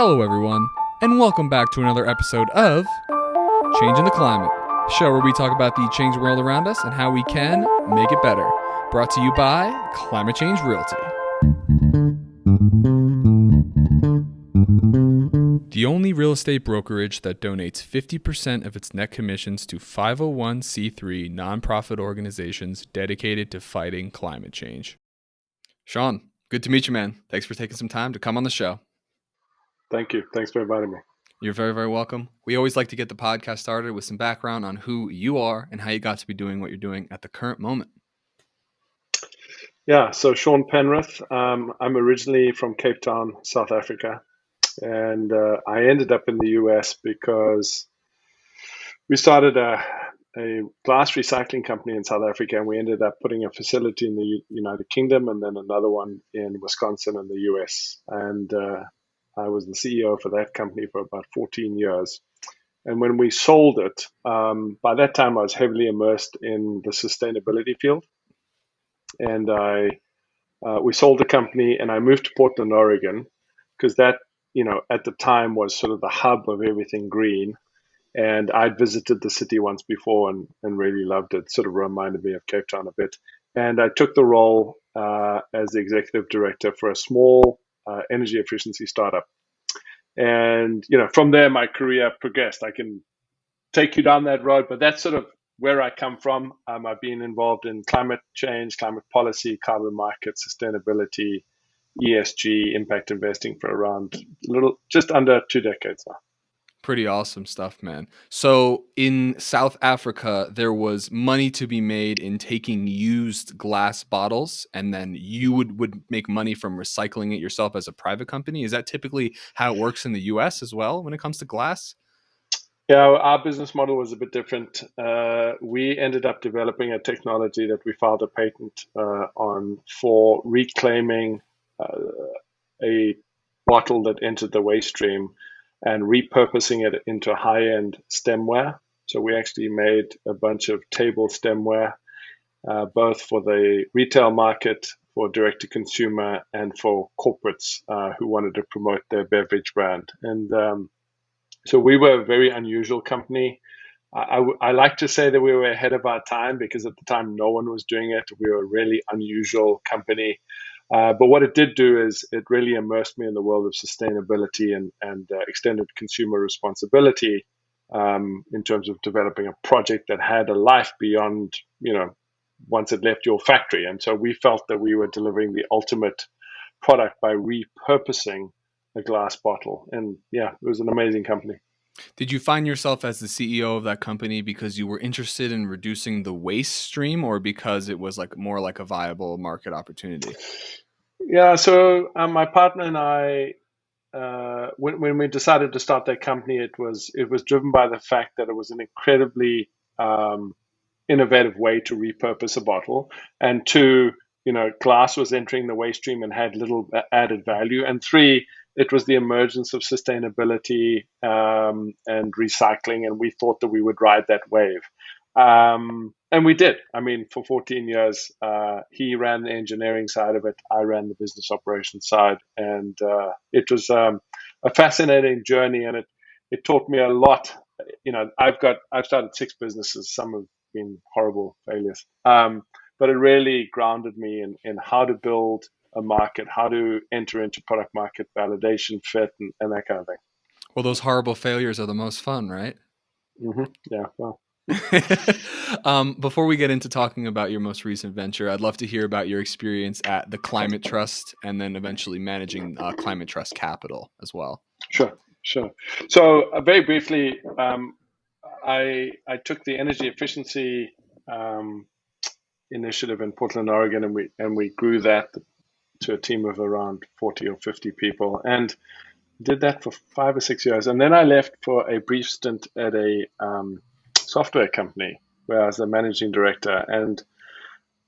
Hello, everyone, and welcome back to another episode of Changing the Climate, a show where we talk about the changing world around us and how we can make it better. Brought to you by Climate Change Realty. The only real estate brokerage that donates 50% of its net commissions to 501c3 nonprofit organizations dedicated to fighting climate change. Sean, good to meet you, man. Thanks for taking some time to come on the show. Thank you. Thanks for inviting me. You're very, very welcome. We always like to get the podcast started with some background on who you are and how you got to be doing what you're doing at the current moment. Yeah, so Sean Penrith. I'm originally from Cape Town, South Africa, and I ended up in the US because we started a glass recycling company in South Africa, and we ended up putting a facility in the United Kingdom and then another one in Wisconsin in the US. And I was the CEO for that company for about 14 years. And when we sold it, by that time I was heavily immersed in the sustainability field. And we sold the company, and I moved to Portland, Oregon, because that, at the time was sort of the hub of everything green. And I'd visited the city once before and really loved it. Sort of reminded me of Cape Town a bit. And I took the role as the executive director for a small energy efficiency startup. And from there, my career progressed. I can take you down that road, but that's sort of where I come from. I've been involved in climate change, climate policy, carbon market, sustainability, ESG, impact investing for around just under 2 decades now. Pretty awesome stuff, man. So in South Africa, there was money to be made in taking used glass bottles, and then you would make money from recycling it yourself as a private company. Is that typically how it works in the US as well when it comes to glass? Yeah, our business model was a bit different. We ended up developing a technology that we filed a patent on for reclaiming a bottle that entered the waste stream and repurposing it into high-end stemware. So we actually made a bunch of table stemware, both for the retail market, for direct-to-consumer, and for corporates who wanted to promote their beverage brand. And so we were a very unusual company. I like to say that we were ahead of our time because at the time no one was doing it. We were a really unusual company. But what it did do is it really immersed me in the world of sustainability and extended consumer responsibility in terms of developing a project that had a life beyond, once it left your factory. And so we felt that we were delivering the ultimate product by repurposing a glass bottle. And yeah, it was an amazing company. Did you find yourself as the CEO of that company because you were interested in reducing the waste stream, or because it was more like a viable market opportunity? Yeah, so my partner and I, when we decided to start that company, it was driven by the fact that it was an incredibly innovative way to repurpose a bottle, and two, glass was entering the waste stream and had little added value, and three, it was the emergence of sustainability and recycling, and we thought that we would ride that wave. And we did. I mean, for 14 years, he ran the engineering side of it. I ran the business operations side. And it was a fascinating journey, and it taught me a lot. I've started 6 businesses. Some have been horrible failures. But it really grounded me in how to build a market, how to enter into product market validation, fit, and that kind of thing. Well, those horrible failures are the most fun, right? Mm-hmm. Yeah, well. Before we get into talking about your most recent venture, I'd love to hear about your experience at the Climate Trust and then eventually managing Climate Trust Capital as well. Sure. So very briefly, I took the energy efficiency initiative in Portland, Oregon, and we grew that to a team of around 40 or 50 people, and did that for 5 or 6 years. And then I left for a brief stint at a software company where I was the managing director, and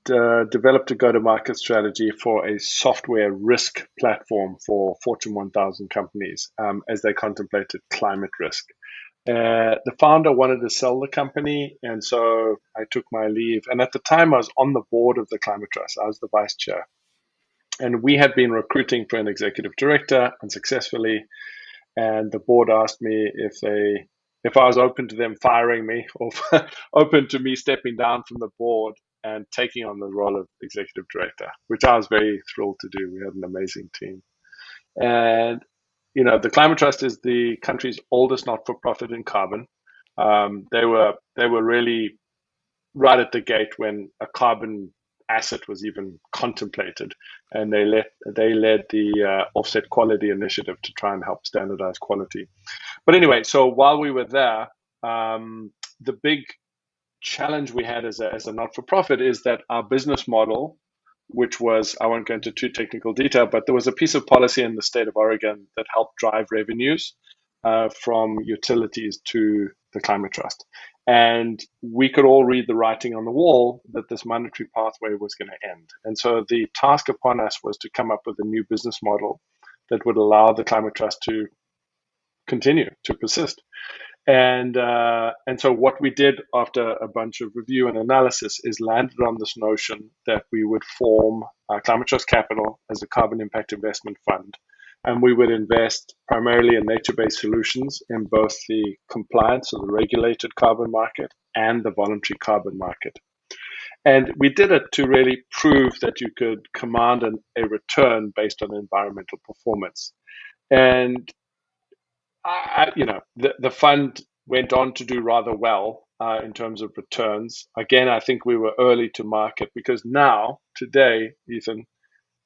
developed a go-to-market strategy for a software risk platform for Fortune 1000 companies as they contemplated climate risk. The founder wanted to sell the company, and so I took my leave. And at the time, I was on the board of the Climate Trust. I was the vice chair. And we had been recruiting for an executive director unsuccessfully. and the board asked me if I was open to them firing me or open to me stepping down from the board and taking on the role of executive director, which I was very thrilled to do. We had an amazing team. And, the Climate Trust is the country's oldest not-for-profit in carbon. They were really right at the gate when a carbon asset was even contemplated, and they led the offset quality initiative to try and help standardize quality. But anyway, so while we were there, the big challenge we had as a not-for-profit is that our business model, which was, I won't go into too technical detail, but there was a piece of policy in the state of Oregon that helped drive revenues from utilities to the Climate Trust. And we could all read the writing on the wall that this monetary pathway was going to end. And so the task upon us was to come up with a new business model that would allow the Climate Trust to continue to persist. And so what we did after a bunch of review and analysis is landed on this notion that we would form Climate Trust Capital as a carbon impact investment fund. And we would invest primarily in nature-based solutions in both the compliance or the regulated carbon market and the voluntary carbon market. And we did it to really prove that you could command a return based on environmental performance. And the fund went on to do rather well in terms of returns. Again, I think we were early to market because now, today, Ethan,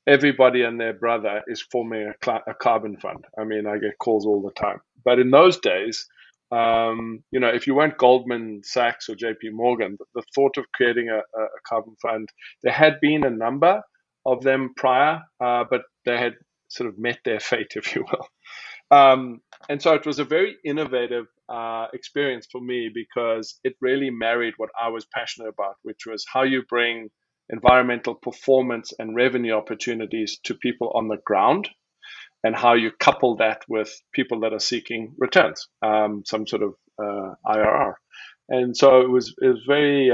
everybody and their brother is forming a carbon fund. I mean, I get calls all the time. But in those days, if you weren't Goldman Sachs or JP Morgan, the thought of creating a carbon fund, there had been a number of them prior, but they had sort of met their fate, if you will. And so it was a very innovative experience for me because it really married what I was passionate about, which was how you bring environmental performance and revenue opportunities to people on the ground, and how you couple that with people that are seeking returns, some sort of IRR. And so it was very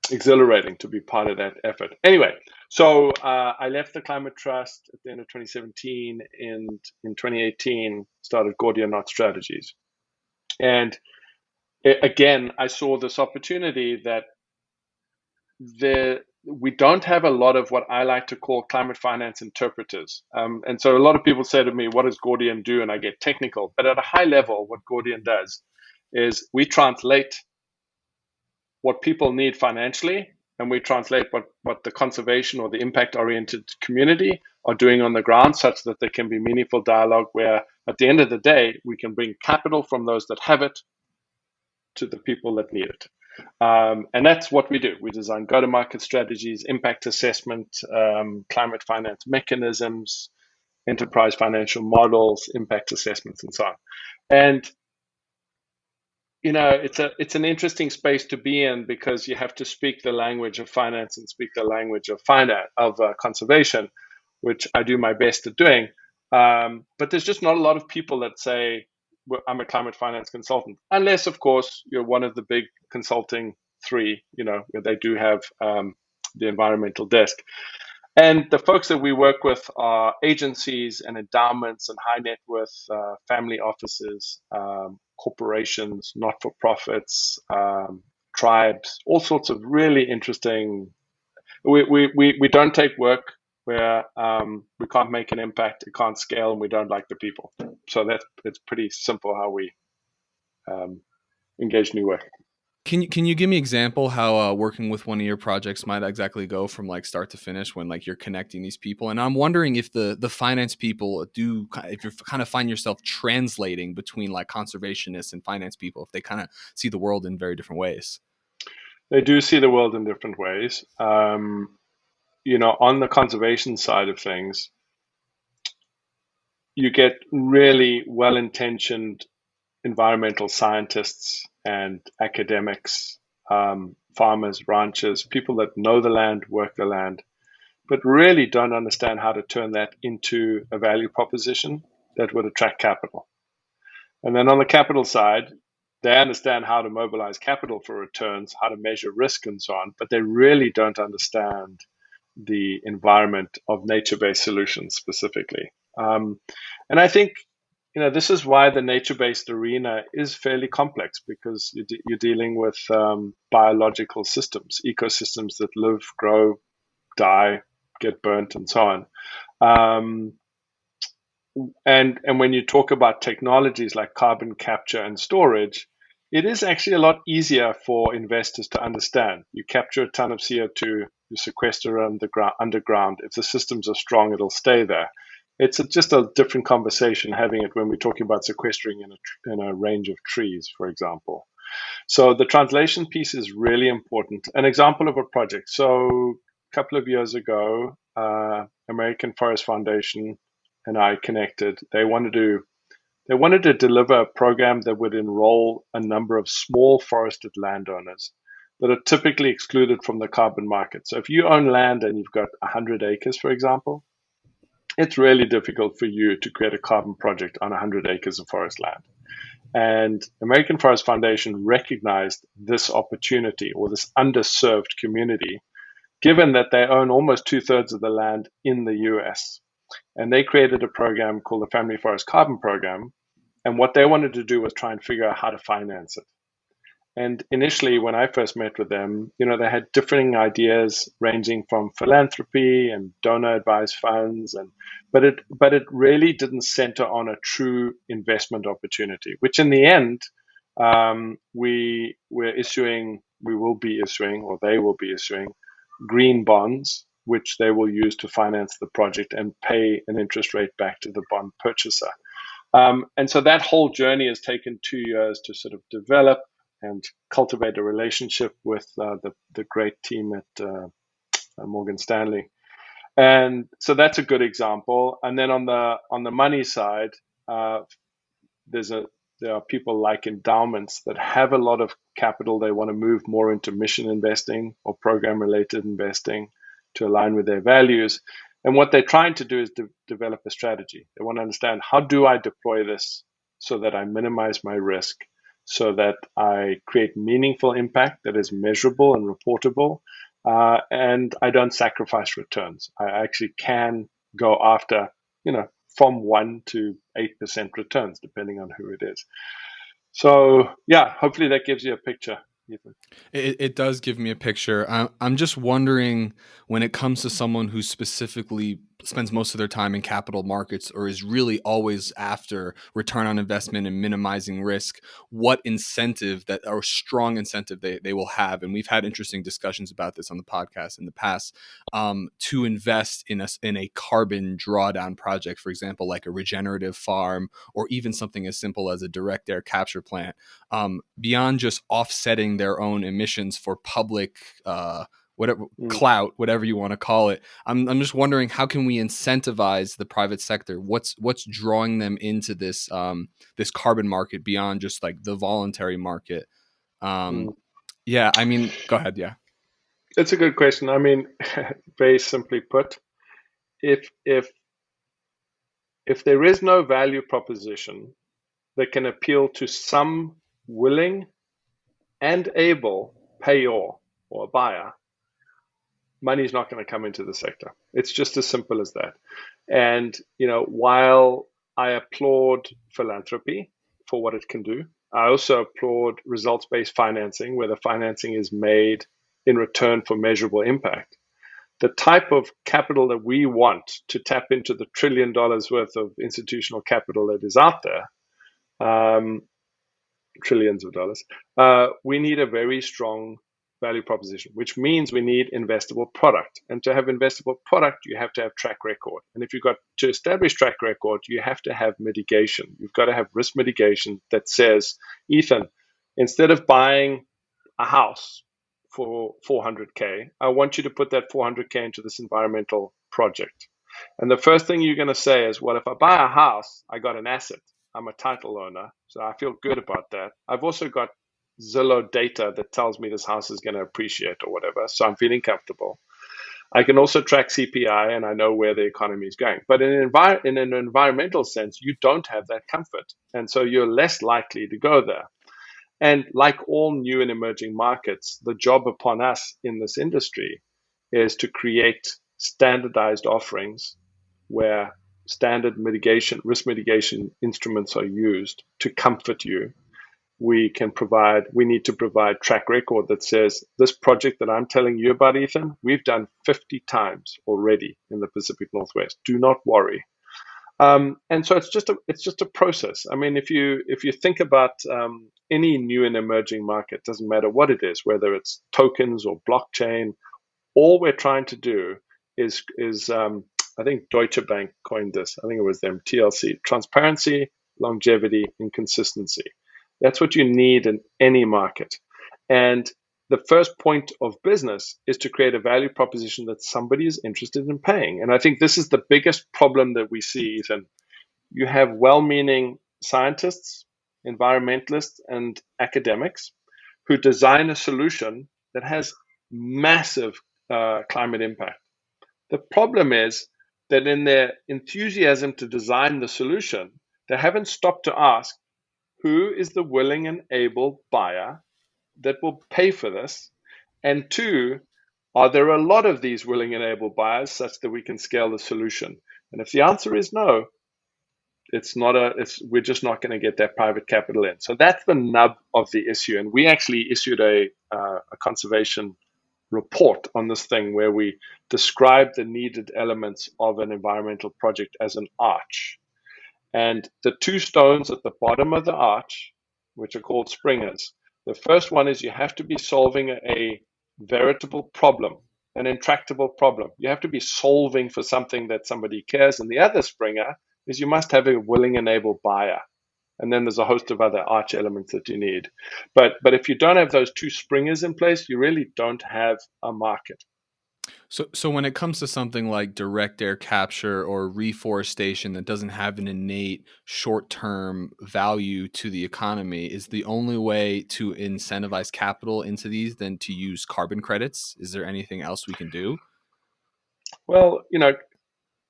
exhilarating to be part of that effort. Anyway, so I left the Climate Trust at the end of 2017. And in 2018, started Gordian Knot Strategies. And again, I saw this opportunity that we don't have a lot of what I like to call climate finance interpreters. And so a lot of people say to me, what does Gordian do? And I get technical. But at a high level, what Gordian does is we translate what people need financially, and we translate what the conservation or the impact-oriented community are doing on the ground, such that there can be meaningful dialogue where, at the end of the day, we can bring capital from those that have it to the people that need it. And that's what we do. We design go-to-market strategies, impact assessment, climate finance mechanisms, enterprise financial models, impact assessments, and so on. And it's an interesting space to be in because you have to speak the language of finance and speak the language of conservation, which I do my best at doing. But there's just not a lot of people that say, well, I'm a climate finance consultant, unless, of course, you're one of the big consulting three, where they do have the environmental desk. And the folks that we work with are agencies and endowments and high net worth family offices, corporations, not-for-profits, tribes, all sorts of really interesting. We don't take work where we can't make an impact, it can't scale, and we don't like the people. So it's pretty simple how we engage new work. Can you give me an example how working with one of your projects might exactly go from like start to finish when like you're connecting these people? And I'm wondering if the finance people if you kind of find yourself translating between like conservationists and finance people, if they kind of see the world in very different ways. They do see the world in different ways. On the conservation side of things, you get really well-intentioned environmental scientists and academics, farmers, ranchers, people that know the land, work the land, but really don't understand how to turn that into a value proposition that would attract capital. And then on the capital side, they understand how to mobilize capital for returns, how to measure risk and so on, but they really don't understand the environment of nature-based solutions specifically. And I think this is why the nature-based arena is fairly complex, because you're dealing with biological systems, ecosystems that live, grow, die, get burnt, and so on. Um, and when you talk about technologies like carbon capture and storage, it is actually a lot easier for investors to understand. You capture a ton of CO2, you sequester underground. If the systems are strong, it'll stay there. It's just a different conversation having it when we're talking about sequestering in a range of trees, for example. So the translation piece is really important. An example of a project. So a couple of years ago, American Forest Foundation and I connected. They wanted to deliver a program that would enroll a number of small forested landowners that are typically excluded from the carbon market. So if you own land and you've got 100 acres, for example, it's really difficult for you to create a carbon project on 100 acres of forest land. And American Forest Foundation recognized this opportunity, or this underserved community, given that they own almost two-thirds of the land in the US. And they created a program called the Family Forest Carbon Program. And what they wanted to do was try and figure out how to finance it. And initially, when I first met with them, they had differing ideas ranging from philanthropy and donor advised funds, but it really didn't center on a true investment opportunity, which in the end, we will be issuing, or they will be issuing, green bonds, which they will use to finance the project and pay an interest rate back to the bond purchaser. And so that whole journey has taken 2 years to sort of develop and cultivate a relationship with the great team at Morgan Stanley. And so that's a good example. And then on the money side, uh, there's a there are people like endowments that have a lot of capital. They want to move more into mission investing or program related investing to align with their values. And what they're trying to do is develop a strategy. They want to understand, how do I deploy this so that I minimize my risk, so that I create meaningful impact that is measurable and reportable, and I don't sacrifice returns. I actually can go after, from 1 to 8% returns, depending on who it is. So, yeah, hopefully that gives you a picture, Ethan. It does give me a picture. I'm just wondering, when it comes to someone who specifically spends most of their time in capital markets, or is really always after return on investment and minimizing risk, what incentive, that or strong incentive, they will have. And we've had interesting discussions about this on the podcast in the past, to invest in a carbon drawdown project, for example, like a regenerative farm, or even something as simple as a direct air capture plant, beyond just offsetting their own emissions for public, whatever Mm, clout, whatever you want to call it. I'm just wondering, how can we incentivize the private sector? What's drawing them into this carbon market beyond just like the voluntary market? Um, mm. yeah, I mean, go ahead. Yeah. It's a good question. I mean, very simply put, if if if there is no value proposition that can appeal to some willing and able payor or buyer, money is not going to come into the sector. It's just as simple as that. And, while I applaud philanthropy for what it can do, I also applaud results based financing, where the financing is made in return for measurable impact. The type of capital that we want to tap into the $1 trillion worth of institutional capital that is out there, trillions of dollars, we need a very strong value proposition, which means we need investable product. And to have investable product, you have to have track record. And if you've got to establish track record, you have to have mitigation. You've got to have risk mitigation that says, Ethan, instead of buying a house for 400K, I want you to put that 400K into this environmental project. And the first thing you're going to say is, well, if I buy a house, I got an asset. I'm a title owner, so I feel good about that. I've also got Zillow data that tells me this house is going to appreciate or whatever, so I'm feeling comfortable. I can also track CPI, and I know where the economy is going. But in an environmental sense, you don't have that comfort, and so you're less likely to go there. And like all new and emerging markets, the job upon us in this industry is to create standardized offerings where standard risk mitigation instruments are used to comfort you. We need to provide track record that says this project that I'm telling you about, Ethan, we've done 50 times already in the Pacific Northwest. Do not worry. And so it's just a process. I mean, if you think about any new and emerging market, doesn't matter what it is, whether it's tokens or blockchain, all we're trying to do is I think Deutsche Bank coined this. I think it was them, TLC: transparency, longevity, and consistency. That's what you need in any market. And the first point of business is to create a value proposition that somebody is interested in paying. And I think this is the biggest problem that we see, Ethan. You have well-meaning scientists, environmentalists, and academics who design a solution that has massive climate impact. The problem is that in their enthusiasm to design the solution, they haven't stopped to ask who is the willing and able buyer that will pay for this, and two, are there a lot of these willing and able buyers such that we can scale the solution? And if the answer is no, we're just not going to get that private capital in. So that's the nub of the issue. And we actually issued a conservation report on this thing where we describe the needed elements of an environmental project as an arch. And the two stones at the bottom of the arch, which are called springers, the first one is you have to be solving a veritable problem, an intractable problem. You have to be solving for something that somebody cares. And the other springer is you must have a willing and able buyer. And then there's a host of other arch elements that you need. But if you don't have those two springers in place, you really don't have a market. So when it comes to something like direct air capture or reforestation that doesn't have an innate short-term value to the economy, is the only way to incentivize capital into these than to use carbon credits? Is there anything else we can do? Well,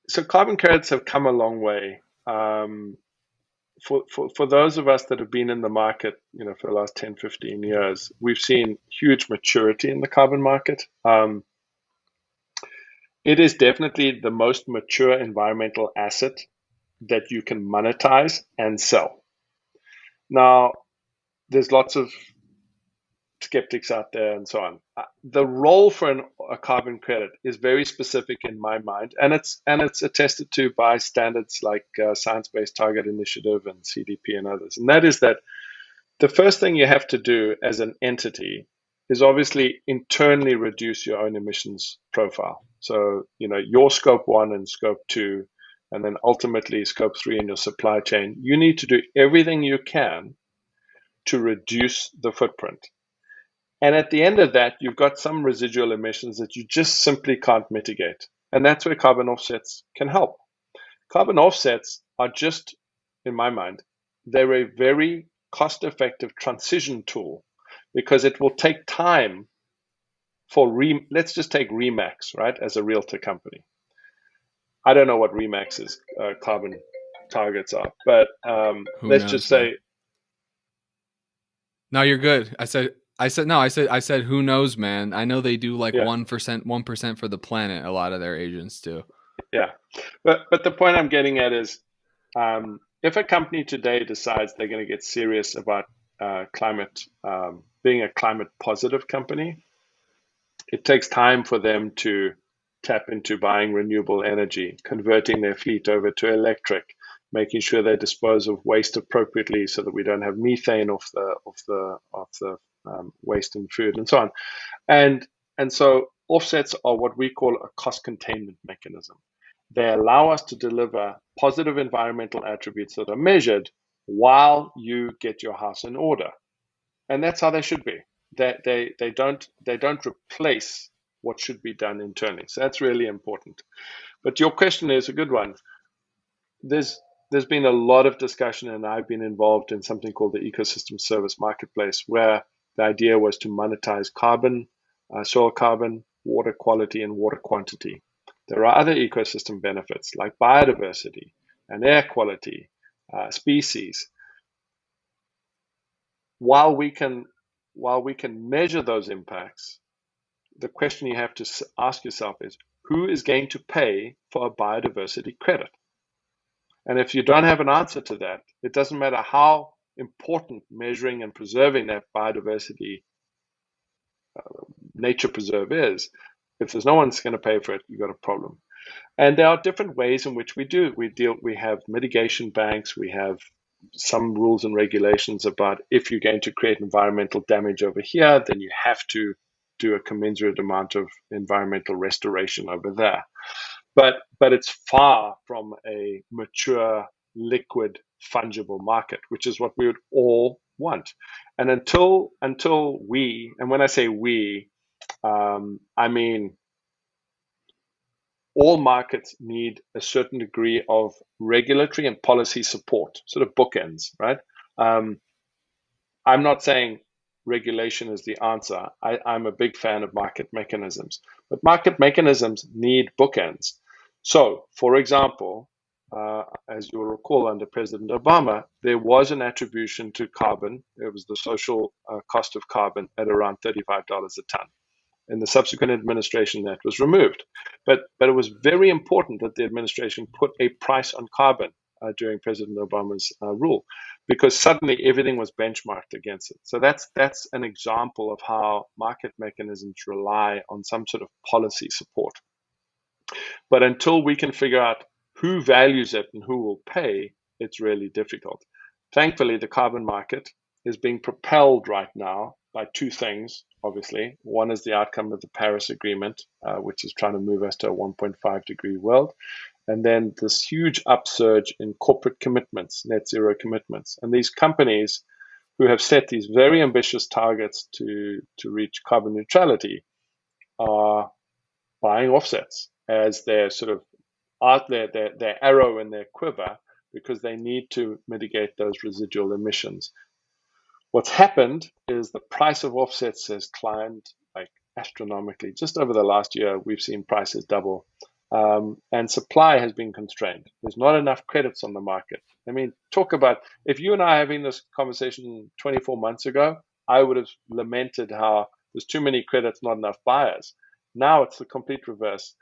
so carbon credits have come a long way. For those of us that have been in the market, for the last 10, 15 years, we've seen huge maturity in the carbon market. It is definitely the most mature environmental asset that you can monetize and sell. Now, there's lots of skeptics out there and so on. The role for a carbon credit is very specific in my mind, and it's attested to by standards like Science-Based Target Initiative and CDP and others. And that is that the first thing you have to do as an entity is obviously internally reduce your own emissions profile. So, your scope 1 and scope 2, and then ultimately scope 3 in your supply chain, you need to do everything you can to reduce the footprint. And at the end of that, you've got some residual emissions that you just simply can't mitigate. And that's where carbon offsets can help. Carbon offsets are just, in my mind, they're a very cost-effective transition tool because it will take time for, let's just take Remax, right, as a realtor company. I don't know what Remax's carbon targets are, but let's just say. No, you're good. I said, who knows, man? I know they do like 1% for the planet. A lot of their agents do. Yeah. But the point I'm getting at is, if a company today decides they're going to get serious about climate, being a climate positive company, it takes time for them to tap into buying renewable energy, converting their fleet over to electric, making sure they dispose of waste appropriately so that we don't have methane off the waste and food and so on. And so offsets are what we call a cost containment mechanism. They allow us to deliver positive environmental attributes that are measured while you get your house in order. And that's how they should be. They don't replace what should be done internally. So that's really important. But your question is a good one. There's been a lot of discussion, and I've been involved in something called the ecosystem service marketplace, where the idea was to monetize carbon, soil carbon, water quality, and water quantity. There are other ecosystem benefits like biodiversity and air quality, species. While we can measure those impacts, the question you have to ask yourself is, who is going to pay for a biodiversity credit? And if you don't have an answer to that, it doesn't matter how important measuring and preserving that biodiversity nature preserve is. If there's no one's going to pay for it, you've got a problem. And there are different ways in which we do. We have mitigation banks. We have some rules and regulations about if you're going to create environmental damage over here, then you have to do a commensurate amount of environmental restoration over there. But it's far from a mature, liquid, fungible market, which is what we would all want. And until we, and when I say we, I mean all markets need a certain degree of regulatory and policy support, sort of bookends, right? Um, I'm not saying regulation is the answer. I'm a big fan of market mechanisms, but market mechanisms need bookends. So, for example, as you'll recall, under President Obama, there was an attribution to carbon. It was the social cost of carbon at around $35 a ton. In the subsequent administration, that was removed. But it was very important that the administration put a price on carbon during President Obama's rule, because suddenly everything was benchmarked against it. So that's an example of how market mechanisms rely on some sort of policy support. But until we can figure out who values it and who will pay, it's really difficult. Thankfully, the carbon market is being propelled right now by two things, obviously. One is the outcome of the Paris Agreement, which is trying to move us to a 1.5 degree world. And then this huge upsurge in corporate commitments, net zero commitments. And these companies who have set these very ambitious targets to reach carbon neutrality are buying offsets as their sort of their arrow in their quiver, because they need to mitigate those residual emissions. What's happened is the price of offsets has climbed like astronomically. Just over the last year, we've seen prices double, and supply has been constrained. There's not enough credits on the market. I mean, talk about, if you and I are having this conversation 24 months ago, I would have lamented how there's too many credits, not enough buyers. Now it's the complete reverse.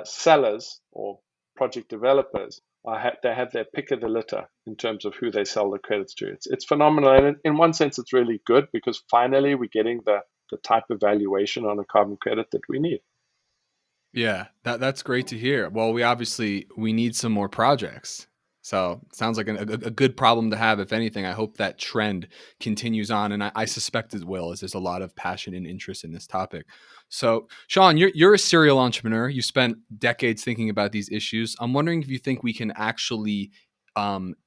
Sellers or project developers they have their pick of the litter in terms of who they sell the credits to. It's phenomenal, and in one sense, it's really good because finally we're getting the type of valuation on a carbon credit that we need. Yeah, that's great to hear. Well, we need some more projects. So it sounds like a good problem to have. If anything, I hope that trend continues on, and I suspect it will, as there's a lot of passion and interest in this topic. So, Sean, you're a serial entrepreneur. You spent decades thinking about these issues. I'm wondering if you think we can actually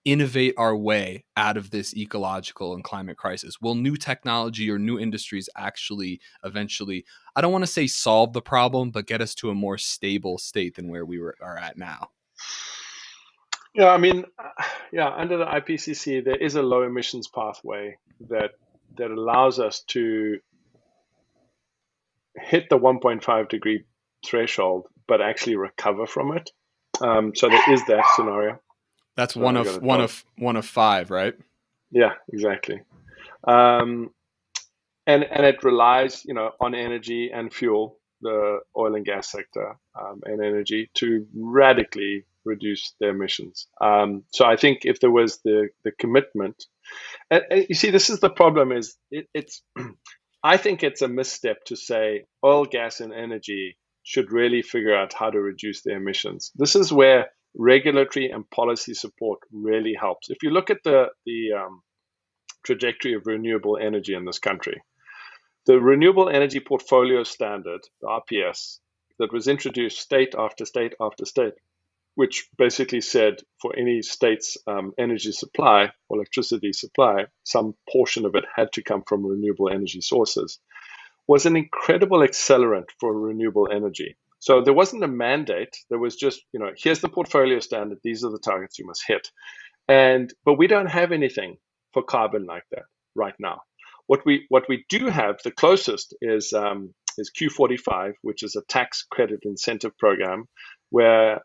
innovate our way out of this ecological and climate crisis. Will new technology or new industries actually eventually, I don't want to say solve the problem, but get us to a more stable state than where are at now? Yeah, I mean, under the IPCC, there is a low emissions pathway that allows us to hit the 1.5 degree threshold, but actually recover from it. So there is that scenario. That's one of five, right? Yeah, exactly. And it relies, on energy and fuel, the oil and gas sector, and energy to radically reduce their emissions. So I think if there was the commitment, and you see, this is the problem: is it's I think it's a misstep to say oil, gas, and energy should really figure out how to reduce their emissions. This is where regulatory and policy support really helps. If you look at the trajectory of renewable energy in this country, the Renewable Energy Portfolio Standard, the RPS, that was introduced state after state after state, which basically said for any state's energy supply or electricity supply, some portion of it had to come from renewable energy sources, was an incredible accelerant for renewable energy. So there wasn't a mandate. There was just, here's the portfolio standard. These are the targets you must hit. But we don't have anything for carbon like that right now. What we do have, the closest is Q45, which is a tax credit incentive program, where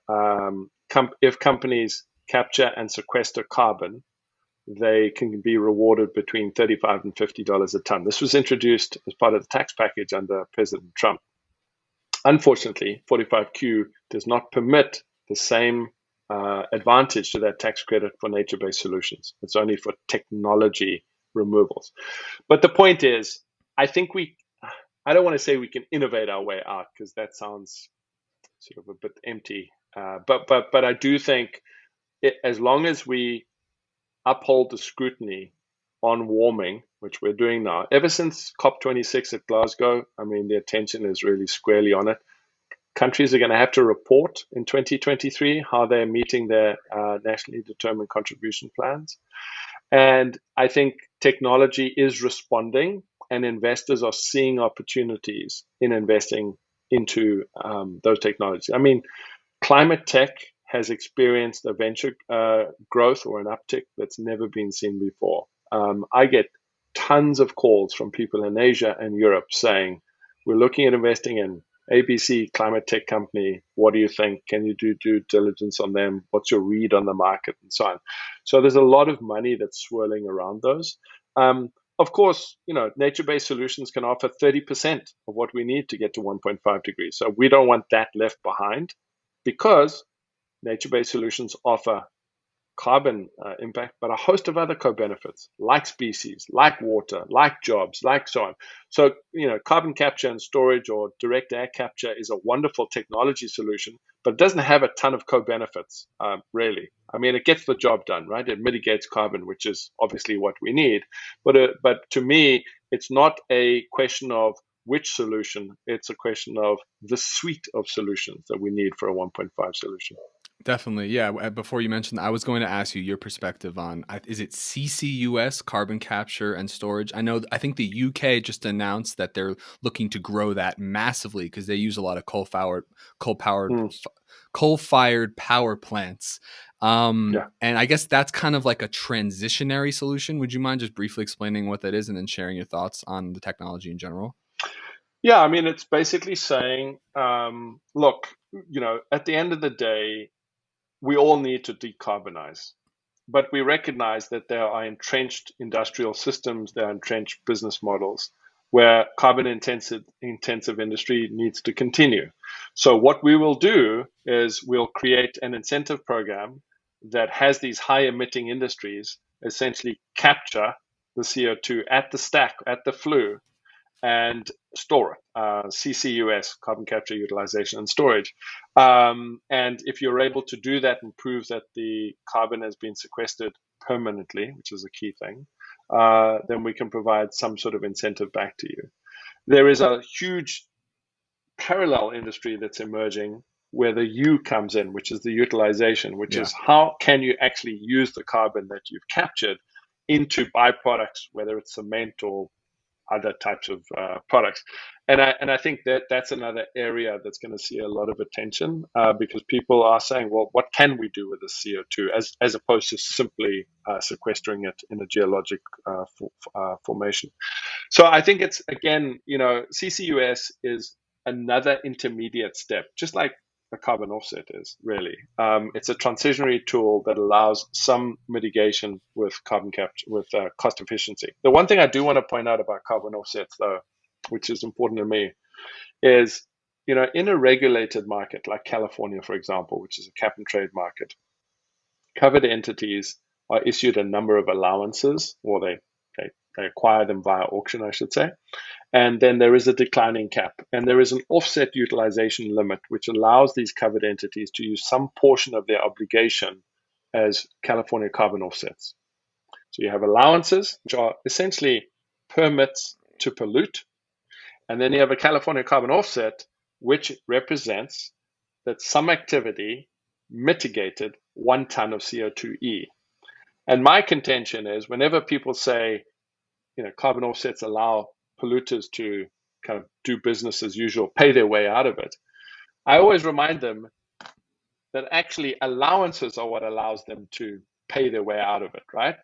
if companies capture and sequester carbon, they can be rewarded between $35 and $50 a ton. This was introduced as part of the tax package under President Trump. Unfortunately, 45Q does not permit the same advantage to that tax credit for nature-based solutions. It's only for technology removals. But the point is, I think I don't want to say we can innovate our way out because that sounds sort of a bit empty. But I do think as long as we uphold the scrutiny on warming, which we're doing now, ever since COP26 at Glasgow, I mean, the attention is really squarely on it. Countries are going to have to report in 2023 how they're meeting their nationally determined contribution plans. And I think technology is responding, and investors are seeing opportunities in investing into those technologies. I mean, climate tech has experienced a venture growth or an uptick that's never been seen before. I get tons of calls from people in Asia and Europe saying, we're looking at investing in ABC climate tech company. What do you think? Can you do due diligence on them? What's your read on the market and so on? So there's a lot of money that's swirling around those. Of course, nature-based solutions can offer 30% of what we need to get to 1.5 degrees. So we don't want that left behind because nature-based solutions offer carbon impact, but a host of other co-benefits like species, like water, like jobs, like so on. So, carbon capture and storage or direct air capture is a wonderful technology solution, but it doesn't have a ton of co-benefits, really. I mean, it gets the job done, right? It mitigates carbon, which is obviously what we need. But to me, it's not a question of which solution. It's a question of the suite of solutions that we need for a 1.5 solution. Definitely. Yeah. Before you mentioned, I was going to ask you your perspective on is it CCUS, carbon capture and storage? I think the UK just announced that they're looking to grow that massively because they use a lot of coal Mm, fired power plants. yeah. And I guess that's kind of like a transitionary solution. Would you mind just briefly explaining what that is and then sharing your thoughts on the technology in general? Yeah, I mean, it's basically saying, look, at the end of the day, we all need to decarbonize, but we recognize that there are entrenched industrial systems, there are entrenched business models where carbon intensive industry needs to continue. So what we will do is we'll create an incentive program that has these high emitting industries essentially capture the CO2 at the stack, at the flue, and store it, CCUS, carbon capture, utilization, and storage. And if you're able to do that and prove that the carbon has been sequestered permanently, which is a key thing, then we can provide some sort of incentive back to you. There is a huge parallel industry that's emerging where the U comes in, which is the utilization, which Yeah. is how can you actually use the carbon that you've captured into byproducts, whether it's cement or other types of products. And I think that's another area that's going to see a lot of attention because people are saying, well, what can we do with the CO2 as opposed to simply sequestering it in a geologic formation. So I think it's, again, CCUS is another intermediate step, just like a carbon offset is really. It's a transitionary tool that allows some mitigation with carbon capture, with cost efficiency. The one thing I do want to point out about carbon offsets, though, which is important to me, is in a regulated market like California, for example, which is a cap and trade market, covered entities are issued a number of allowances, or they acquire them via auction, I should say. And then there is a declining cap, and there is an offset utilization limit, which allows these covered entities to use some portion of their obligation as California carbon offsets. So you have allowances, which are essentially permits to pollute, and then you have a California carbon offset, which represents that some activity mitigated 1 ton of CO2e. And my contention is whenever people say, carbon offsets allow polluters to kind of do business as usual, pay their way out of it, I always remind them that actually allowances are what allows them to pay their way out of it, right?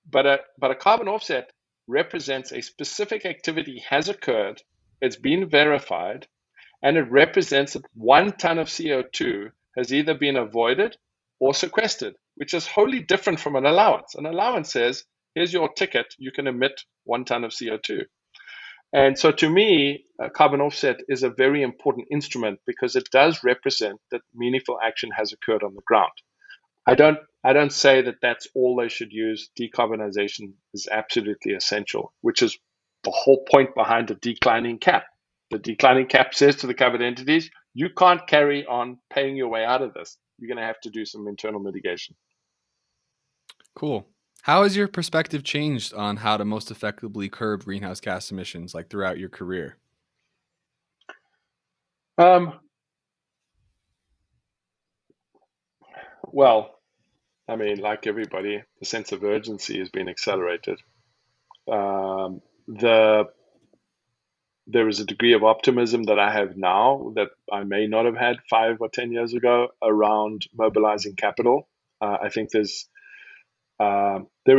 But a carbon offset represents a specific activity has occurred, it's been verified, and it represents that 1 ton of CO2 has either been avoided or sequestered, which is wholly different from an allowance. An allowance says, here's your ticket, you can emit 1 ton of CO2. And so to me, a carbon offset is a very important instrument because it does represent that meaningful action has occurred on the ground. I don't say that that's all they should use. Decarbonization is absolutely essential, which is the whole point behind the declining cap. The declining cap says to the covered entities, you can't carry on paying your way out of this. You're going to have to do some internal mitigation. Cool. How has your perspective changed on how to most effectively curb greenhouse gas emissions, like throughout your career? Um, well, I mean, like everybody, the sense of urgency has been accelerated. Um, there is a degree of optimism that I have now that I may not have had 5 or 10 years ago around mobilizing capital. I think there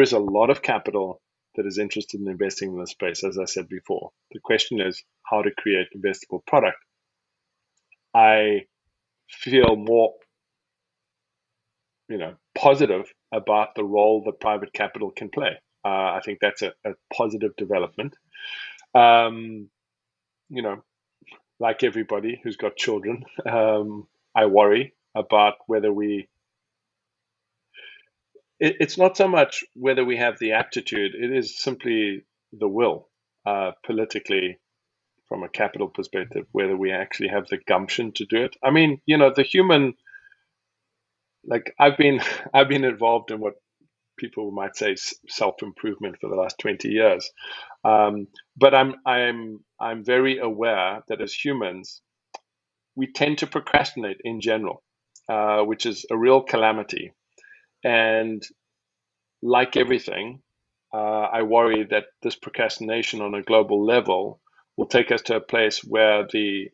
is a lot of capital that is interested in investing in this space, as I said before. The question is how to create investable product. I feel more, positive about the role that private capital can play. I think that's a positive development. Um, you know, like everybody who's got children, I worry about whether it's not so much whether we have the aptitude, it is simply the will, politically, from a capital perspective, whether we actually have the gumption to do it. I mean, the human, like I've been involved in what people might say self improvement for the last 20 years. But I'm very aware that as humans, we tend to procrastinate in general, which is a real calamity. And like everything, I worry that this procrastination on a global level will take us to a place where the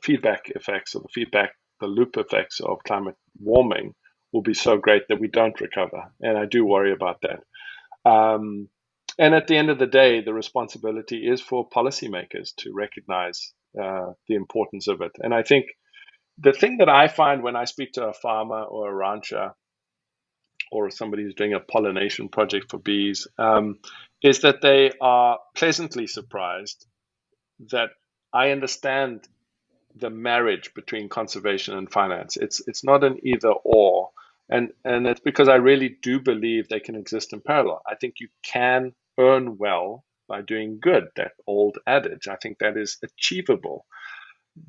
feedback effects or the loop effects of climate warming will be so great that we don't recover. And I do worry about that. Um, and at the end of the day, the responsibility is for policymakers to recognize the importance of it. And I think the thing that I find when I speak to a farmer or a rancher or somebody who's doing a pollination project for bees, is that they are pleasantly surprised that I understand the marriage between conservation and finance. It's not an either or, and it's because I really do believe they can exist in parallel. I think you can earn well by doing good. That old adage. I think that is achievable.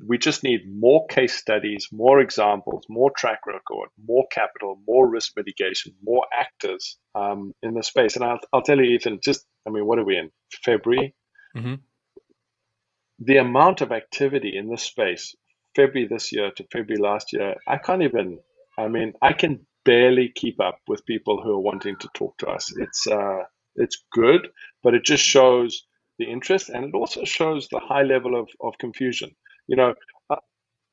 We just need more case studies, more examples, more track record, more capital, more risk mitigation, more actors in the space. And I'll tell you, Ethan, I mean, what are we in? February? Mm-hmm. The amount of activity in this space, February this year to February last year, I mean, I can barely keep up with people who are wanting to talk to us. It's good, but it just shows the interest and it also shows the high level of confusion. You know, uh,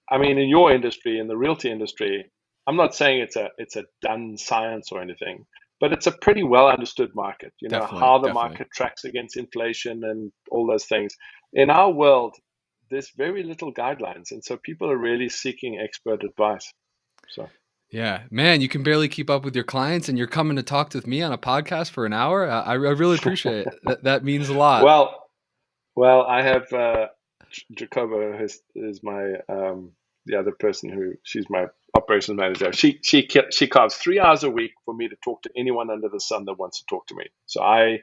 I mean, in your industry, in the realty industry, I'm not saying it's a done science or anything, but it's a pretty well understood market. You know Definitely, how the definitely. market tracks against inflation and all those things. In our world, there's very little guidelines, and so people are really seeking expert advice. So, Yeah, man, you can barely keep up with your clients, and you're coming to talk with me on a podcast for an hour. I really appreciate it. That means a lot. well, I have Jacoba is my the other person who she's my operations manager. She carves 3 hours a week for me to talk to anyone under the sun that wants to talk to me. So I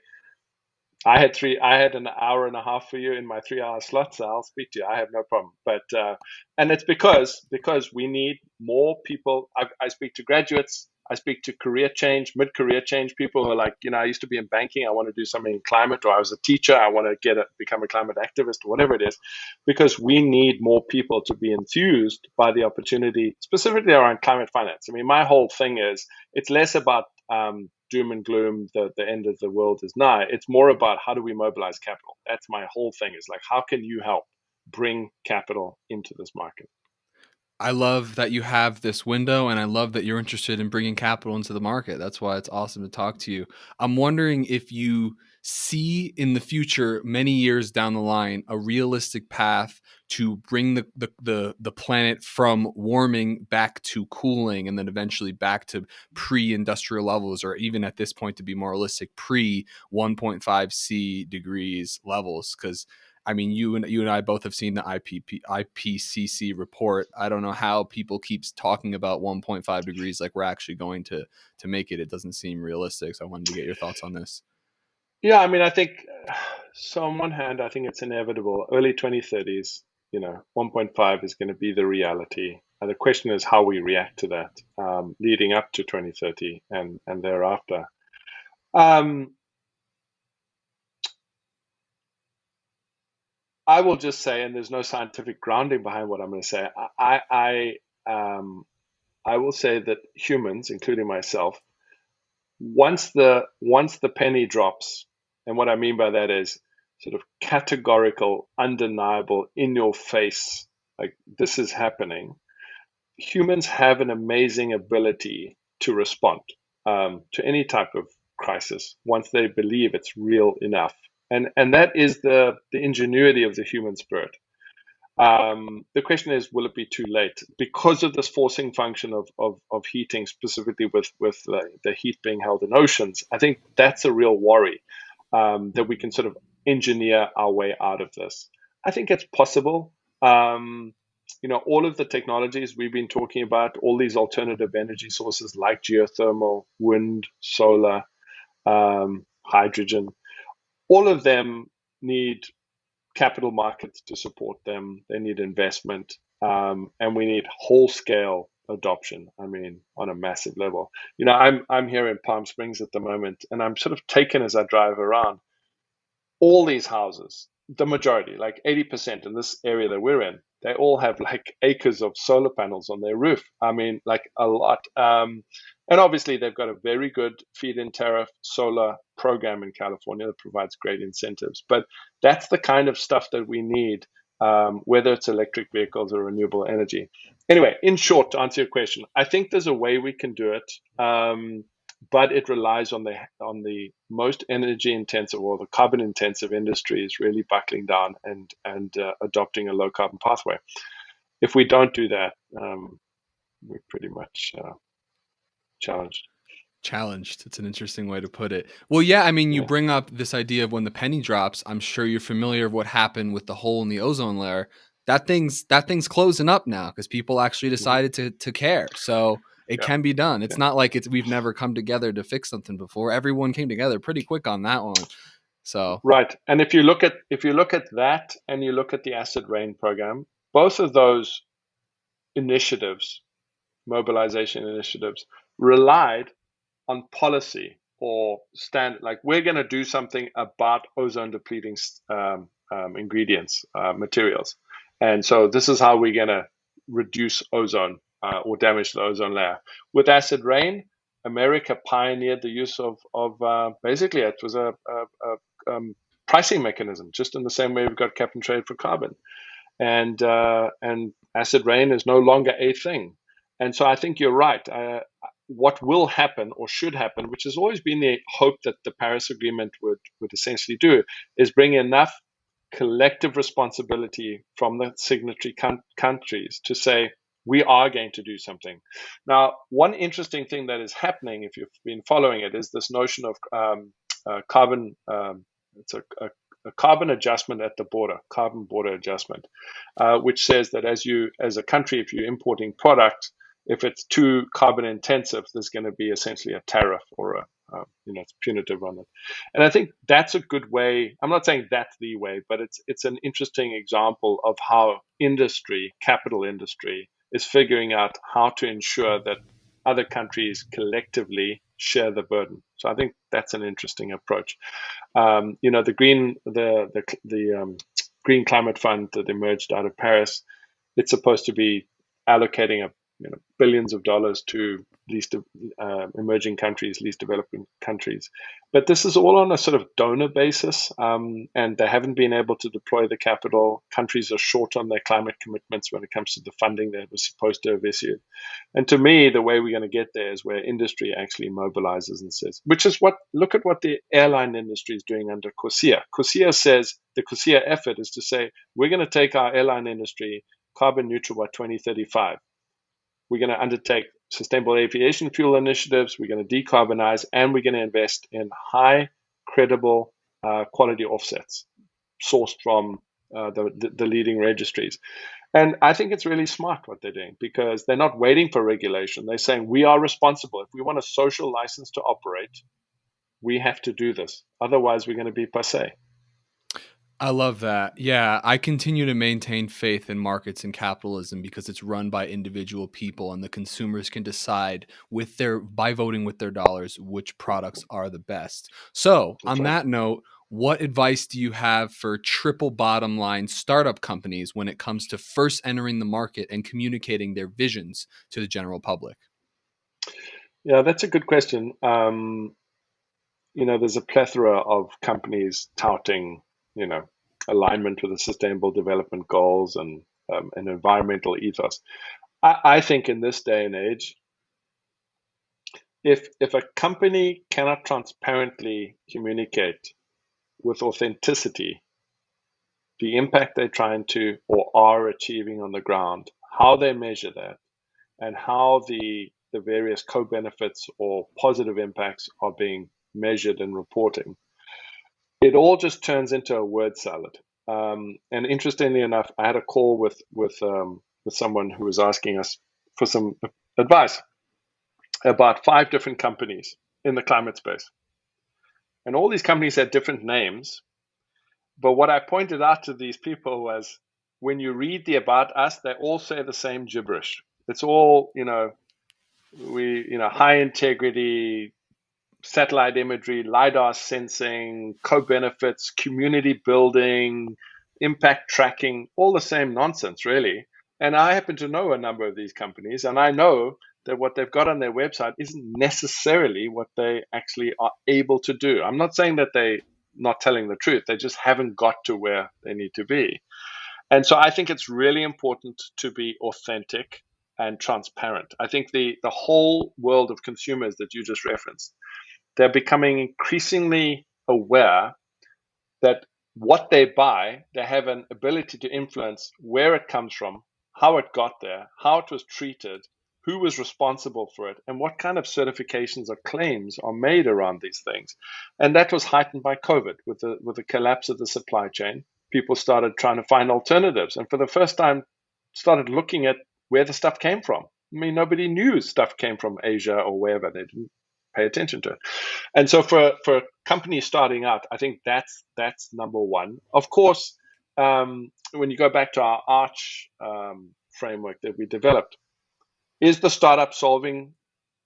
had an hour and a half for you in my 3 hour slot, so I'll speak to you. I have no problem. But and it's because we need more people. I speak to graduates. I speak to career change, mid career change people who are like, I used to be in banking. I want to do something in climate, or I was a teacher. I want to become a climate activist, or whatever it is, because we need more people to be enthused by the opportunity, specifically around climate finance. I mean, my whole thing is it's less about doom and gloom, the end of the world is nigh. It's more about how do we mobilize capital. That's my whole thing, is like, how can you help bring capital into this market? I love that you have this window, and I love that you're interested in bringing capital into the market. That's why it's awesome to talk to you. I'm wondering if you see in the future, many years down the line, a realistic path to bring the planet from warming back to cooling, and then eventually back to pre-industrial levels, or even at this point, to be more realistic, pre 1.5 C degrees levels. Because I mean, you and I both have seen the IPCC report. I don't know how people keeps talking about 1.5 degrees like we're actually going to make it. It doesn't seem realistic. So I wanted to get your thoughts on this. Yeah, I mean, I think so. On one hand, I think it's inevitable. Early 2030s, 1.5 is going to be the reality. And the question is how we react to that, leading up to 2030 and thereafter. Um, I will just say, and there's no scientific grounding behind what I'm going to say. I will say that humans, including myself, once the penny drops, and what I mean by that is sort of categorical, undeniable, in your face, like this is happening. Humans have an amazing ability to respond to any type of crisis once they believe it's real enough, and that is the ingenuity of the human spirit. The question is, will it be too late because of this forcing function of heating, specifically with the heat being held in oceans? I think that's a real worry, that we can sort of engineer our way out of this. I think it's possible. All of the technologies we've been talking about, all these alternative energy sources like geothermal, wind, solar, hydrogen, all of them need capital markets to support them. They need investment, and we need whole scale adoption. I mean, on a massive level. I'm here in Palm Springs at the moment, and I'm sort of taken as I drive around. All these houses, the majority, like 80% in this area that we're in, they all have like acres of solar panels on their roof. I mean, like a lot. And obviously, they've got a very good feed-in tariff solar program in California that provides great incentives. But that's the kind of stuff that we need, whether it's electric vehicles or renewable energy. Anyway, in short, to answer your question, I think there's a way we can do it. But it relies on the most energy intensive or the carbon intensive industries really buckling down and adopting a low carbon pathway. If we don't do that, we're pretty much challenged. Challenged. It's an interesting way to put it. Well, yeah, I mean, you Yeah. bring up this idea of when the penny drops. I'm sure you're familiar with what happened with the hole in the ozone layer. That thing's closing up now because people actually Mhm. decided to care. So it Yeah. can be done. It's Yeah. not like we've never come together to fix something before. Everyone came together pretty quick on that one. So Right. And if you look at that and you look at the acid rain program, both of those initiatives, mobilization initiatives, relied on policy or stand like we're going to do something about ozone depleting ingredients, materials, and so this is how we're going to reduce ozone or damage the ozone layer. With acid rain, America pioneered the use of basically it was a pricing mechanism, just in the same way we've got cap and trade for carbon, and acid rain is no longer a thing. And so I think you're right. What will happen or should happen, which has always been the hope that the Paris Agreement would essentially do, is bring enough collective responsibility from the signatory countries to say we are going to do something. Now, one interesting thing that is happening, if you've been following it, is this notion of carbon. It's a carbon adjustment at the border, carbon border adjustment, which says that as a country, if you're importing product, if it's too carbon intensive, there's going to be essentially a tariff or it's punitive on it. And I think that's a good way. I'm not saying that's the way, but it's an interesting example of how industry, capital industry, is figuring out how to ensure that other countries collectively share the burden. So I think that's an interesting approach. The Green Climate Fund that emerged out of Paris, it's supposed to be allocating billions of dollars to least emerging countries, least developing countries. But this is all on a sort of donor basis, and they haven't been able to deploy the capital. Countries are short on their climate commitments when it comes to the funding that was supposed to have issued. And to me, the way we're going to get there is where industry actually mobilizes and says, look at what the airline industry is doing under CORSIA. CORSIA says, the CORSIA effort is to say, we're going to take our airline industry carbon neutral by 2035. We're going to undertake sustainable aviation fuel initiatives. We're going to decarbonize, and we're going to invest in high, credible, quality offsets sourced from the leading registries. And I think it's really smart what they're doing because they're not waiting for regulation. They're saying we are responsible. If we want a social license to operate, we have to do this. Otherwise, we're going to be passé. I love that. Yeah, I continue to maintain faith in markets and capitalism because it's run by individual people and the consumers can decide with their by voting with their dollars which products are the best. So, That's on right. that note, what advice do you have for triple bottom line startup companies when it comes to first entering the market and communicating their visions to the general public? Yeah, that's a good question. There's a plethora of companies touting, you know, alignment with the Sustainable Development Goals and an environmental ethos. I think in this day and age, if a company cannot transparently communicate with authenticity the impact they're trying to or are achieving on the ground, how they measure that, and how the various co-benefits or positive impacts are being measured and reporting, it all just turns into a word salad. And interestingly enough, I had a call with someone who was asking us for some advice about 5 different companies in the climate space, and all these companies had different names. But what I pointed out to these people was, when you read the about us, they all say the same gibberish. It's all, high integrity, satellite imagery, LiDAR sensing, co-benefits, community building, impact tracking, all the same nonsense, really. And I happen to know a number of these companies, and I know that what they've got on their website isn't necessarily what they actually are able to do. I'm not saying that they're not telling the truth, they just haven't got to where they need to be. And so I think it's really important to be authentic and transparent. I think the whole world of consumers that you just referenced, they're becoming increasingly aware that what they buy, they have an ability to influence where it comes from, how it got there, how it was treated, who was responsible for it, and what kind of certifications or claims are made around these things. And that was heightened by COVID with the collapse of the supply chain. People started trying to find alternatives, and for the first time, started looking at where the stuff came from. I mean, nobody knew stuff came from Asia or wherever. They didn't pay attention to it. And so for companies starting out, I think that's number one. Of course, when you go back to our Arch framework that we developed, is the startup solving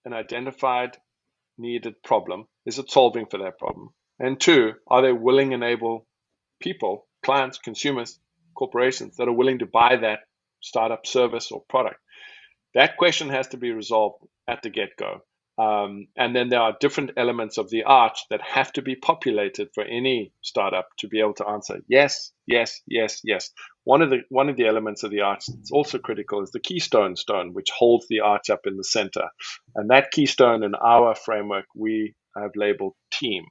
an identified needed problem? Is it solving for that problem? And two, are they willing and able people, clients, consumers, corporations that are willing to buy that startup service or product? That question has to be resolved at the get-go. And then there are different elements of the arch that have to be populated for any startup to be able to answer yes, yes, yes, yes. One of the elements of the arch that's also critical is the keystone stone, which holds the arch up in the center. And that keystone in our framework we have labeled team.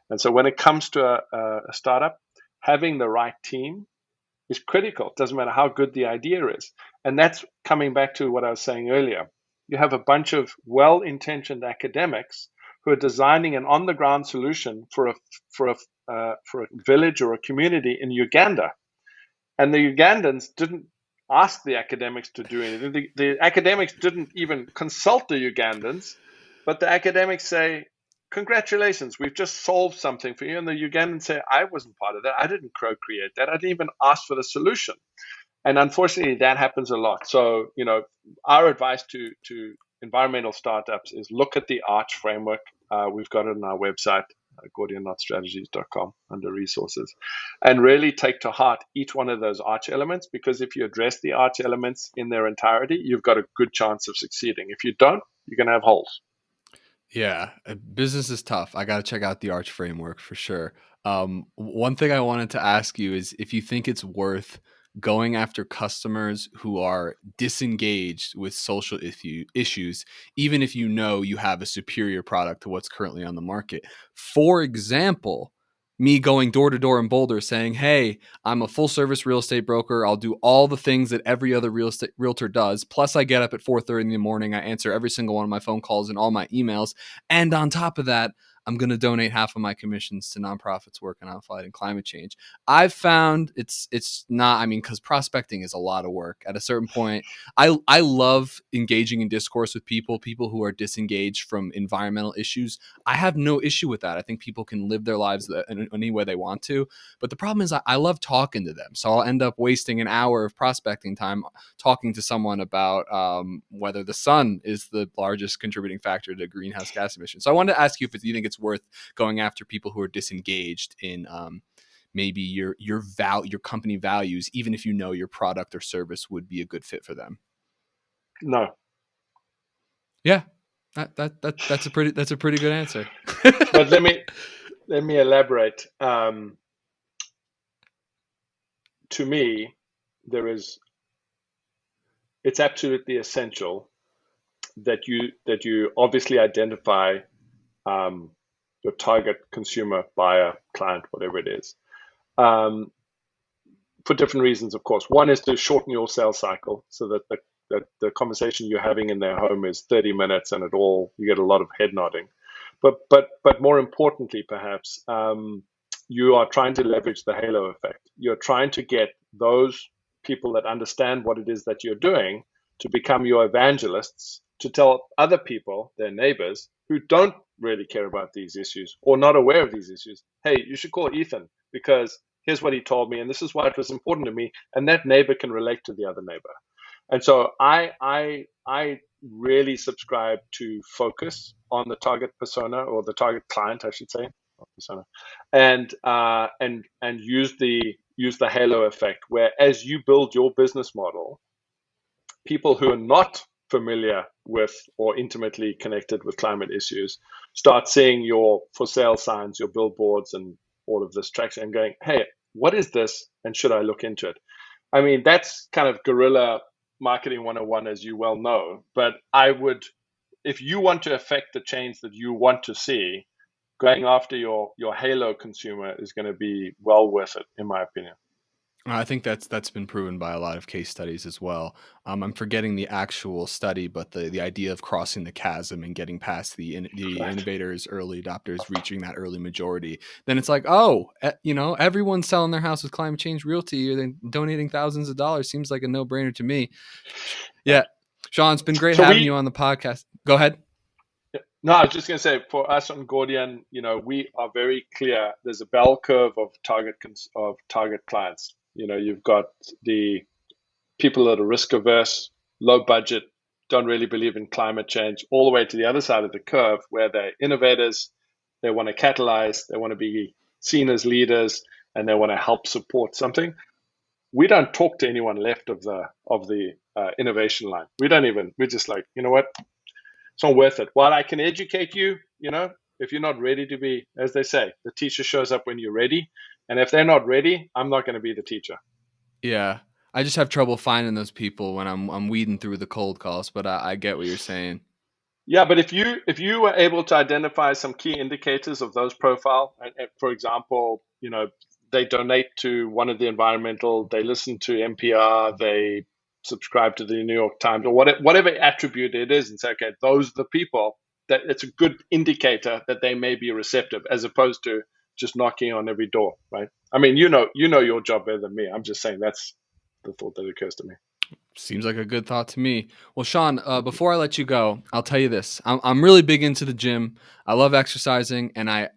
And so when it comes to a startup, having the right team is critical. It doesn't matter how good the idea is. And that's coming back to what I was saying earlier. You have a bunch of well-intentioned academics who are designing an on-the-ground solution for a village or a community in Uganda, and the Ugandans didn't ask the academics to do anything. The academics didn't even consult the Ugandans, but the academics say, congratulations, we've just solved something for you. And the Ugandans say, I wasn't part of that. I didn't co-create that. I didn't even ask for the solution. And unfortunately, that happens a lot. So, our advice to environmental startups is look at the Arch framework. We've got it on our website, gordianotstrategies.com, under resources, and really take to heart each one of those Arch elements, because if you address the Arch elements in their entirety, you've got a good chance of succeeding. If you don't, you're going to have holes. Yeah, business is tough. I got to check out the Arch framework for sure. One thing I wanted to ask you is if you think it's worth going after customers who are disengaged with social issues, even if you know you have a superior product to what's currently on the market. For example, me going door to door in Boulder saying, "Hey, I'm a full service real estate broker. I'll do all the things that every other real estate realtor does. Plus, I get up at 4:30 in the morning. I answer every single one of my phone calls and all my emails. And on top of that, I'm going to donate half of my commissions to nonprofits working on fighting climate change. I've found it's not, I mean, because prospecting is a lot of work. At a certain point, I love engaging in discourse with people who are disengaged from environmental issues. I have no issue with that. I think people can live their lives in any way they want to. But the problem is I love talking to them. So I'll end up wasting an hour of prospecting time talking to someone about whether the sun is the largest contributing factor to greenhouse gas emissions. So I wanted to ask you if you think it's worth going after people who are disengaged in maybe your company values, even if you know your product or service would be a good fit for them. No. Yeah, that's a pretty good answer. But let me elaborate. To me, it's absolutely essential that you obviously identify your target consumer, buyer, client, whatever it is, um, for different reasons, of course. One is to shorten your sales cycle so that the conversation you're having in their home is 30 minutes and you get a lot of head nodding. But more importantly, perhaps, you are trying to leverage the halo effect. You're trying to get those people that understand what it is that you're doing to become your evangelists, to tell other people, their neighbors, who don't really care about these issues or not aware of these issues, hey, you should call Ethan because here's what he told me, and this is why it was important to me. And that neighbor can relate to the other neighbor. And so I really subscribe to focus on the target persona, or the target client, I should say, not persona, and use the halo effect, where as you build your business model, people who are not familiar with or intimately connected with climate issues start seeing your for sale signs, your billboards, and all of this traction, and going, hey, what is this? And should I look into it? I mean, that's kind of guerrilla marketing 101, as you well know. But I would, if you want to affect the change that you want to see, going after your halo consumer is going to be well worth it, in my opinion. I think that's been proven by a lot of case studies as well. I'm forgetting the actual study, but the idea of crossing the chasm and getting past the Right. innovators, early adopters, reaching that early majority, then it's like, oh, everyone's selling their house with climate change realty, then donating thousands of dollars seems like a no brainer to me. Yeah, Right. Sean, it's been great So having you on the podcast. Go ahead. no, I was just going to say, for us on Gordian, we are very clear. There's a bell curve of target clients. You've got the people that are risk averse, low budget, don't really believe in climate change, all the way to the other side of the curve where they're innovators, they want to catalyze, they want to be seen as leaders, and they want to help support something. We don't talk to anyone left of the innovation line. We're just like, you know what? It's not worth it. While I can educate you, if you're not ready to be, as they say, the teacher shows up when you're ready. And if they're not ready, I'm not going to be the teacher. Yeah, I just have trouble finding those people when I'm weeding through the cold calls, but I get what you're saying. Yeah, but if you were able to identify some key indicators of those profile, for example, they donate to one of the environmental, they listen to NPR, they subscribe to the New York Times, or whatever attribute it is, and say, okay, those are the people, that it's a good indicator that they may be receptive, as opposed to just knocking on every door, right? I mean, you know your job better than me. I'm just saying that's the thought that occurs to me. Seems like a good thought to me. Well, Sean, before I let you go, I'll tell you this: I'm really big into the gym. I love exercising, and I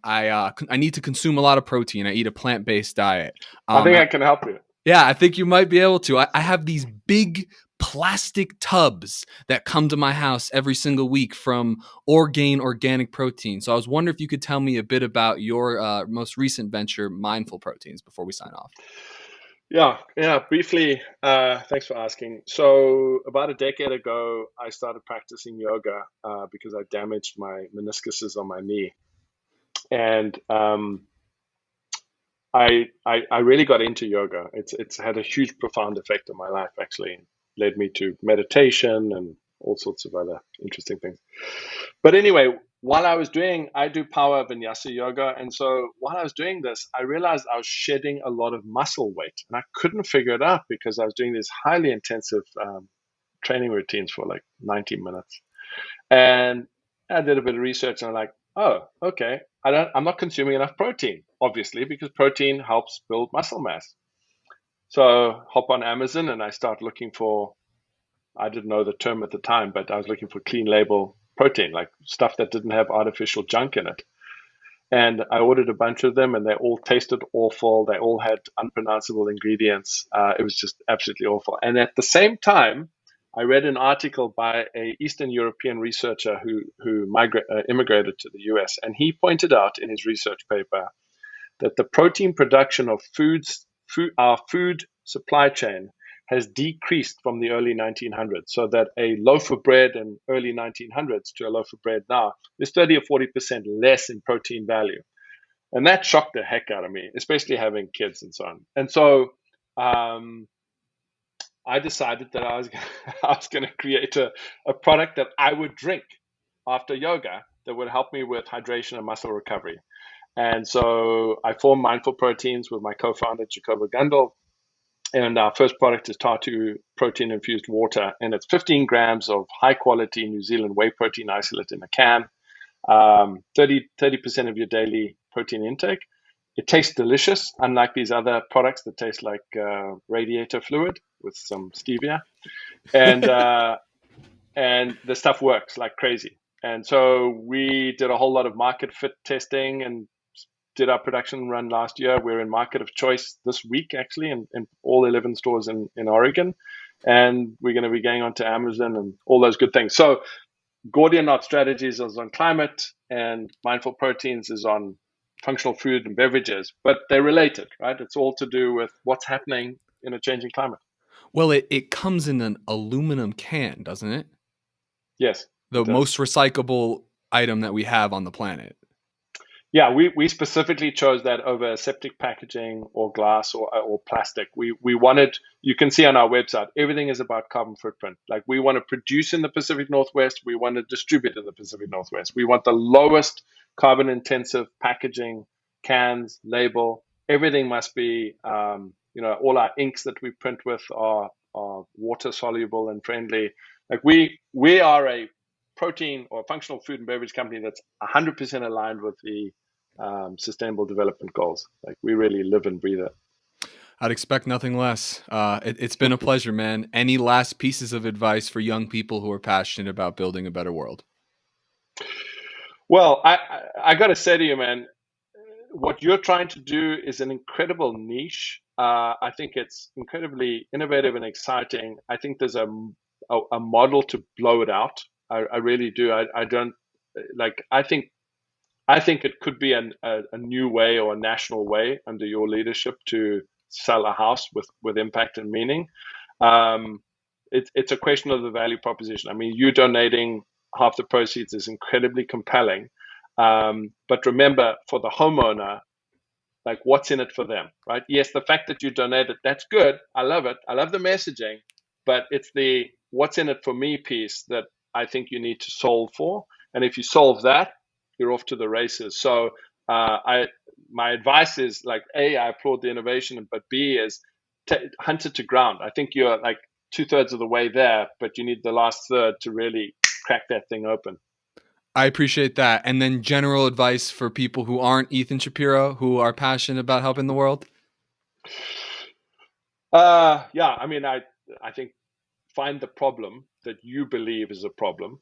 need to consume a lot of protein. I eat a plant-based diet. I think And I can help you. yeah, I think you might be able to. I have these big plastic tubs that come to my house every single week from Orgain Organic Protein. So I was wondering if you could tell me a bit about your most recent venture, Mindful Proteins, before we sign off. Yeah. Briefly, thanks for asking. So, about a decade ago, I started practicing yoga because I damaged my meniscuses on my knee, and I really got into yoga. It's had a huge, profound effect on my life. Actually, led me to meditation and all sorts of other interesting things. But anyway, I do power vinyasa yoga. And so while I was doing this, I realized I was shedding a lot of muscle weight, and I couldn't figure it out because I was doing these highly intensive training routines for like 90 minutes. And I did a bit of research, and I'm like, oh, okay. I'm not consuming enough protein, obviously, because protein helps build muscle mass. So hop on Amazon and I start looking for, I didn't know the term at the time, but I was looking for clean label protein, like stuff that didn't have artificial junk in it. And I ordered a bunch of them, and they all tasted awful. They all had unpronounceable ingredients. It was just absolutely awful. And at the same time, I read an article by a Eastern European researcher who immigrated to the US, and he pointed out in his research paper that the protein production of our food supply chain has decreased from the early 1900s, so that a loaf of bread in early 1900s to a loaf of bread now is 30 or 40% less in protein value. And that shocked the heck out of me, especially having kids and so on. And so um, I decided that I was going to create a product that I would drink after yoga that would help me with hydration and muscle recovery. And so I formed Mindful Proteins with my co-founder, Jacobo Gundel. And our first product is Tartu protein infused water. And it's 15 grams of high quality New Zealand whey protein isolate in a can, 30% of your daily protein intake. It tastes delicious, unlike these other products that taste like radiator fluid with some stevia. And, and the stuff works like crazy. And so we did a whole lot of market fit testing and did our production run last year. We're in market of choice this week, actually, in all 11 stores in Oregon. And we're going to be going on to Amazon and all those good things. So Gordian Knot Strategies is on climate, and Mindful Proteins is on functional food and beverages, but they're related, right? It's all to do with what's happening in a changing climate. Well, it comes in an aluminum can, doesn't it? Yes, The it does. most recyclable item that we have on the planet. Yeah, we specifically chose that over aseptic packaging or glass or plastic. We wanted, you can see on our website, everything is about carbon footprint. Like we want to produce in the Pacific Northwest, we want to distribute in the Pacific Northwest. We want the lowest carbon intensive packaging, cans, label. Everything must be, all our inks that we print with are water soluble and friendly. Like we are a protein or functional food and beverage company that's 100% aligned with the sustainable development goals. Like we really live and breathe it. I'd expect nothing less. It's been a pleasure, man. Any last pieces of advice for young people who are passionate about building a better world? Well, I got to say to you, man, what you're trying to do is an incredible niche. I think it's incredibly innovative and exciting. I think there's a model to blow it out. I really do. I don't like. I think it could be a new way or a national way under your leadership to sell a house with impact and meaning. Um, it's a question of the value proposition. I mean, you donating half the proceeds is incredibly compelling. But remember, for the homeowner, like what's in it for them, right? Yes, the fact that you donated, that's good. I love it. I love the messaging, but it's the what's in it for me piece that I think you need to solve for. And if you solve that, you're off to the races. So I my advice is like A, I applaud the innovation, but B is hunt it to ground. I think you're like 2/3 of the way there, but you need the last third to really crack that thing open. I appreciate that. And then general advice for people who aren't Ethan Shapiro, who are passionate about helping the world? Yeah, I mean, I think find the problem that you believe is a problem,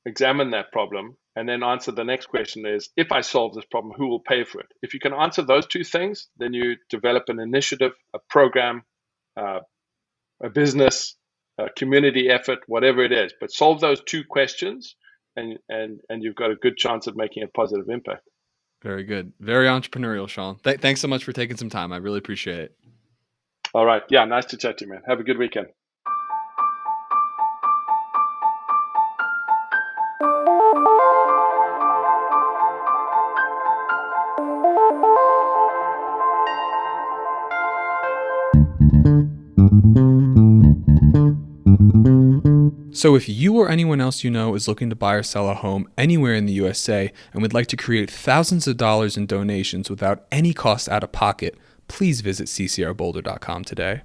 examine that problem, and then answer the next question is, if I solve this problem, who will pay for it? If you can answer those two things, then you develop an initiative, a program, uh, a business, a community effort, whatever it is. But solve those two questions, and you've got a good chance of making a positive impact. Very good. Very entrepreneurial, Sean. Thanks so much for taking some time. I really appreciate it. All right. Yeah, nice to chat to you, man. Have a good weekend. So if you or anyone else you know is looking to buy or sell a home anywhere in the USA and would like to create thousands of dollars in donations without any cost out of pocket, please visit ccrboulder.com today.